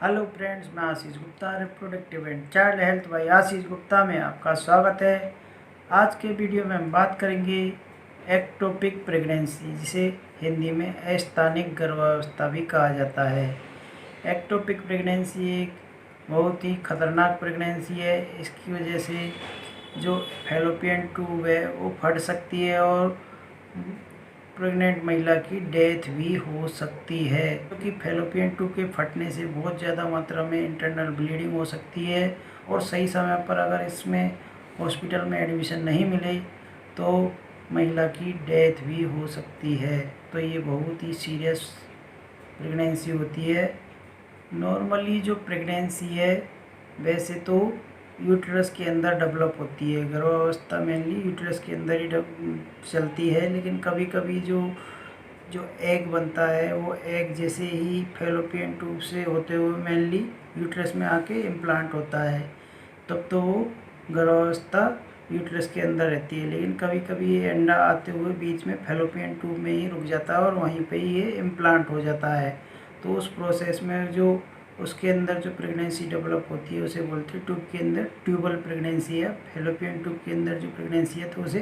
Hello friends, मैं Ashish Gupta, reproductive and child health by Ashish Gupta में आपका स्वागत है। आज के वीडियो में हम बात करेंगे एक्टोपिक प्रेगनेंसी, जिसे हिंदी में अस्थानिक गर्भावस्था भी कहा जाता है। एक्टोपिक प्रेगनेंसी एक बहुत ही खतरनाक प्रेगनेंसी है। इसकी वजह से जो फैलोपियन ट्यूब है वो फट सकती है और प्रेग्नेंट महिला की डेथ भी हो सकती है, क्योंकि फैलोपियन ट्यूब के फटने से बहुत ज़्यादा मात्रा में इंटरनल ब्लीडिंग हो सकती है और सही समय पर अगर इसमें हॉस्पिटल में एडमिशन नहीं मिले तो महिला की डेथ भी हो सकती है। तो ये बहुत ही सीरियस प्रेगनेंसी होती है। नॉर्मली जो प्रेगनेंसी है वैसे तो यूट्रस के अंदर डेवलप होती है, गर्भावस्था मेनली यूट्रस के अंदर ही चलती है, लेकिन कभी कभी जो जो एग बनता है वो एग जैसे ही फैलोपियन ट्यूब से होते हुए मेनली यूट्रस में आके इम्प्लांट होता है, तब तो वो गर्भावस्था यूट्रस के अंदर रहती है। लेकिन कभी कभी ये अंडा आते हुए बीच में फैलोपियन ट्यूब में ही रुक जाता है और वहीं पे ही ये इम्प्लांट हो जाता है। तो उस प्रोसेस में जो उसके अंदर जो प्रेगनेंसी डेवलप होती है उसे बोलते हैं ट्यूब के अंदर ट्यूबल प्रेगनेंसी है। फैलोपियन ट्यूब के अंदर जो प्रेगनेंसी है तो उसे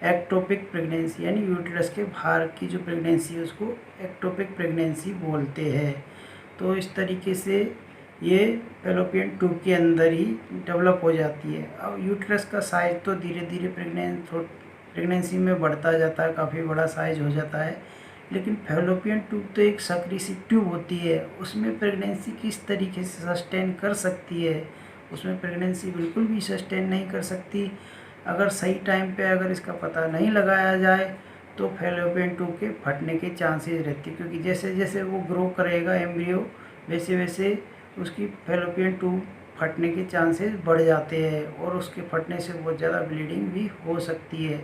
एक्टोपिक प्रेगनेंसी यानी यूट्रस के बाहर की जो प्रेगनेंसी है उसको एक्टोपिक प्रेगनेंसी बोलते हैं। तो इस तरीके से ये फैलोपियन ट्यूब के अंदर ही डेवलप हो जाती है। अब यूट्रस का साइज तो धीरे धीरे प्रेगनेंसी में बढ़ता जाता है, काफ़ी बड़ा साइज हो जाता है, लेकिन फैलोपियन ट्यूब तो एक सकरी सी ट्यूब होती है, उसमें प्रेगनेंसी किस तरीके से सस्टेन कर सकती है? उसमें प्रेगनेंसी बिल्कुल भी सस्टेन नहीं कर सकती। अगर सही टाइम पे अगर इसका पता नहीं लगाया जाए तो फैलोपियन ट्यूब के फटने के चांसेस रहते हैं, क्योंकि जैसे जैसे वो ग्रो करेगा एम्ब्रियो वैसे वैसे उसकी फैलोपियन ट्यूब फटने के चांसेस बढ़ जाते हैं और उसके फटने से बहुत ज़्यादा ब्लीडिंग भी हो सकती है।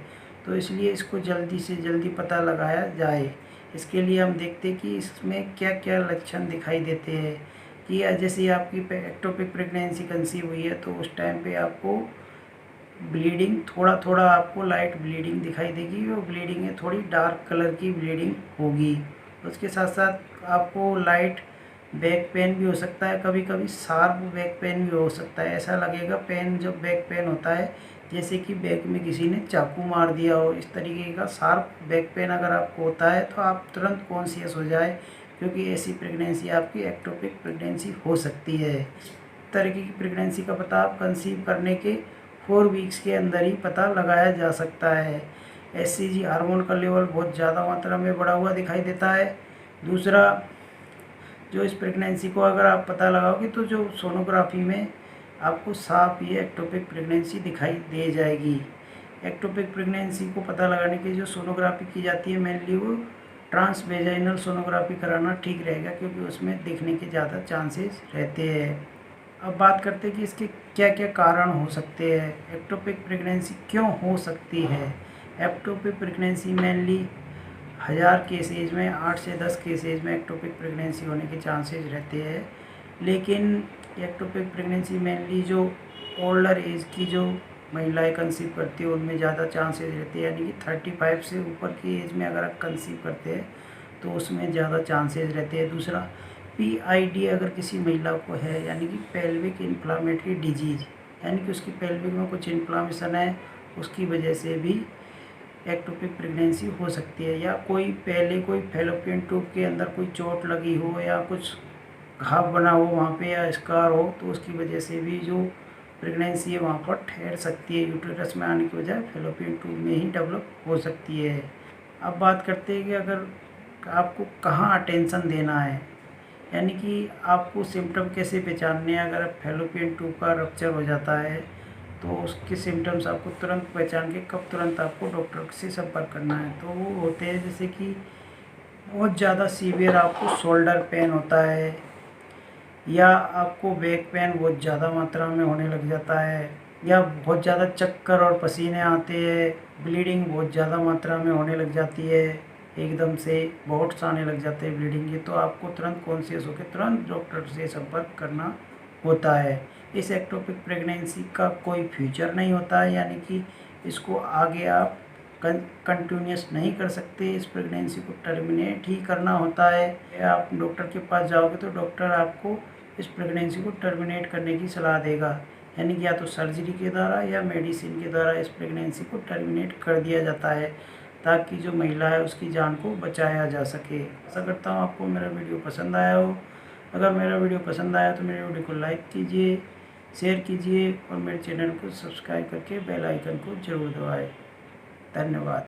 तो इसलिए इसको जल्दी से जल्दी पता लगाया जाए। इसके लिए हम देखते हैं कि इसमें क्या क्या लक्षण दिखाई देते हैं। कि जैसे आपकी एक्टोपिक प्रेगनेंसी कंसीव हुई है तो उस टाइम पे आपको ब्लीडिंग थोड़ा थोड़ा आपको लाइट ब्लीडिंग दिखाई देगी, वो ब्लीडिंग है थोड़ी डार्क कलर की ब्लीडिंग होगी। उसके साथ साथ आपको लाइट बैक पेन भी हो सकता है, कभी कभी शार्प बैक पेन भी हो सकता है। ऐसा लगेगा पेन, जब बैक पेन होता है जैसे कि बैक में किसी ने चाकू मार दिया हो, इस तरीके का शार्प बैक पेन अगर आपको होता है तो आप तुरंत कॉन्शियस हो जाए, क्योंकि ऐसी प्रेगनेंसी आपकी एक्टोपिक प्रेगनेंसी हो सकती है। इस तरीके की प्रेगनेंसी का पता आप कंसीव करने के 4 वीक्स के अंदर ही पता लगाया जा सकता है। एचसीजी हार्मोन का लेवल बहुत ज़्यादा मात्रा में बढ़ा हुआ दिखाई देता है। दूसरा, जो इस प्रेगनेंसी को अगर आप पता लगाओगे तो जो सोनोग्राफी में आपको साफ ये एक्टोपिक प्रेगनेंसी दिखाई दे जाएगी। एक्टोपिक प्रेगनेंसी को पता लगाने के जो सोनोग्राफी की जाती है मेनली वो ट्रांसवेजाइनल सोनोग्राफी कराना ठीक रहेगा, क्योंकि उसमें दिखने के ज़्यादा चांसेस रहते हैं। अब बात करते हैं कि इसके क्या क्या कारण हो सकते हैं, एक्टोपिक प्रेगनेंसी क्यों हो सकती है। एक्टोपिक प्रेगनेंसी मेनली 1000 केसेज में 8 से 10 केसेज में एक्टोपिक प्रेगनेंसी होने के चांसेस रहते हैं। लेकिन एक्टोपिक प्रेगनेंसी मेनली जो ओल्डर एज की जो महिलाएं कंसीव करती है उनमें ज़्यादा चांसेस रहते हैं, यानी कि 35 से ऊपर की एज में अगर आप कंसीव करते हैं तो उसमें ज़्यादा चांसेस रहते हैं। दूसरा, पीआईडी अगर किसी महिला को है, यानी कि पेल्विक इन्फ्लामेटरी डिजीज, यानी कि उसकी पेल्विक में कुछ इन्फ्लामेशन है, उसकी वजह से भी एक्टोपिक प्रेगनेंसी हो सकती है। या कोई पहले कोई फैलोपियन ट्यूब के अंदर कोई चोट लगी हो या कुछ घाव बना हो वहाँ पे या स्कार हो, तो उसकी वजह से भी जो प्रेगनेंसी है वहाँ पर ठहर सकती है, यूटेरस में आने की बजाय फैलोपियन ट्यूब में ही डेवलप हो सकती है। अब बात करते हैं कि अगर आपको कहाँ अटेंशन देना है, यानी कि आपको सिम्टम कैसे पहचानने हैं। अगर फैलोपियन ट्यूब का रप्चर हो जाता है तो उसके सिम्टम्स आपको तुरंत पहचान के कब तुरंत आपको डॉक्टर से संपर्क करना है। तो वो होते हैं जैसे कि बहुत ज़्यादा सीवियर आपको शोल्डर पेन होता है, या आपको बैक पेन बहुत ज़्यादा मात्रा में होने लग जाता है, या बहुत ज़्यादा चक्कर और पसीने आते हैं, ब्लीडिंग बहुत ज़्यादा मात्रा में होने लग जाती है, एकदम से बहुत आने लग जाते हैं ब्लीडिंग के, तो आपको तुरंत कॉन्शियस होकर तुरंत डॉक्टर से संपर्क करना होता है। इस एक्टोपिक प्रेगनेंसी का कोई फ्यूचर नहीं होता है, यानी कि इसको आगे आप कंटिन्यूस नहीं कर सकते, इस प्रेगनेंसी को टर्मिनेट ही करना होता है। आप डॉक्टर के पास जाओगे तो डॉक्टर आपको इस प्रेगनेंसी को टर्मिनेट करने की सलाह देगा, यानी कि या तो सर्जरी के द्वारा या मेडिसिन के द्वारा इस प्रेगनेंसी को टर्मिनेट कर दिया जाता है, ताकि जो महिला है उसकी जान को बचाया जा सके। आशा करता हूँ आपको मेरा वीडियो पसंद आया हो। अगर मेरा वीडियो पसंद आया तो मेरे वीडियो को लाइक कीजिए, शेयर कीजिए और मेरे चैनल को सब्सक्राइब करके बेल आइकन को ज़रूर दबाएँ। धन्यवाद।